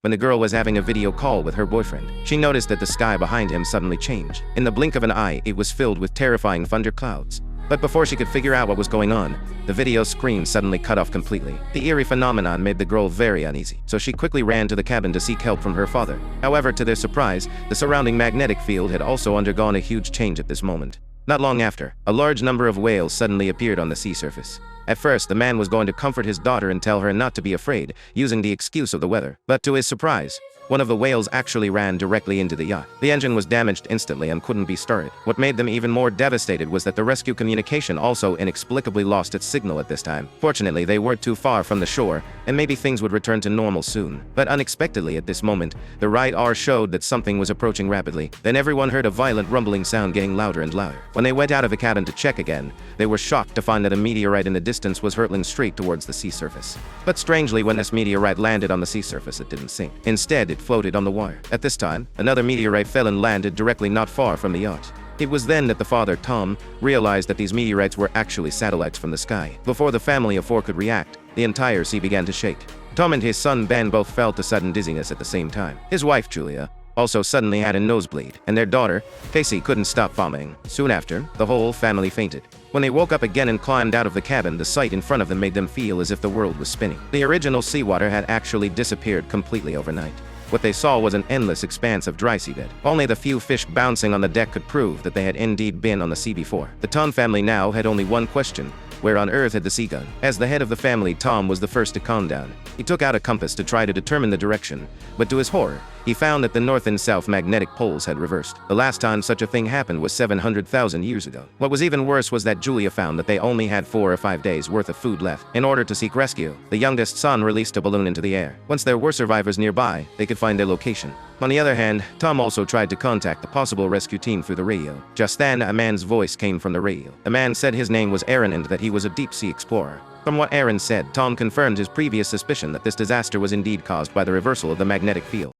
when the girl was having a video call with her boyfriend. She noticed that the sky behind him suddenly changed. In the blink of an eye, it was filled with terrifying thunder clouds. But before she could figure out what was going on, the video screen suddenly cut off completely. The eerie phenomenon made the girl very uneasy, so she quickly ran to the cabin to seek help from her father. However, to their surprise, the surrounding magnetic field had also undergone a huge change at this moment. Not long after, a large number of whales suddenly appeared on the sea surface. At first, the man was going to comfort his daughter and tell her not to be afraid, using the excuse of the weather. But to his surprise, one of the whales actually ran directly into the yacht. The engine was damaged instantly and couldn't be started. What made them even more devastated was that the rescue communication also inexplicably lost its signal at this time. Fortunately, they weren't too far from the shore, and maybe things would return to normal soon. But unexpectedly at this moment, the radar showed that something was approaching rapidly. Then everyone heard a violent rumbling sound getting louder and louder. When they went out of the cabin to check again, they were shocked to find that a meteorite in the distance was hurtling straight towards the sea surface. But strangely, when this meteorite landed on the sea surface, it didn't sink. Instead, it floated on the water. At this time, another meteorite fell and landed directly not far from the yacht. It was then that the father, Tom, realized that these meteorites were actually satellites from the sky. Before the family of four could react, the entire sea began to shake. Tom and his son Ben both felt a sudden dizziness at the same time. His wife, Julia, also suddenly had a nosebleed, and their daughter, Casey, couldn't stop vomiting. Soon after, the whole family fainted. When they woke up again and climbed out of the cabin, the sight in front of them made them feel as if the world was spinning. The original seawater had actually disappeared completely overnight. What they saw was an endless expanse of dry seabed. Only the few fish bouncing on the deck could prove that they had indeed been on the sea before. The Tom family now had only one question: where on earth had the sea gone? As the head of the family, Tom was the first to calm down. He took out a compass to try to determine the direction, but to his horror, he found that the north and south magnetic poles had reversed. The last time such a thing happened was 700,000 years ago. What was even worse was that Julia found that they only had 4 or 5 days worth of food left. In order to seek rescue, the youngest son released a balloon into the air. Once there were survivors nearby, they could find their location. On the other hand, Tom also tried to contact the possible rescue team through the radio. Just then, a man's voice came from the radio. The man said his name was Aaron and that he was a deep-sea explorer. From what Aaron said, Tom confirmed his previous suspicion that this disaster was indeed caused by the reversal of the magnetic field.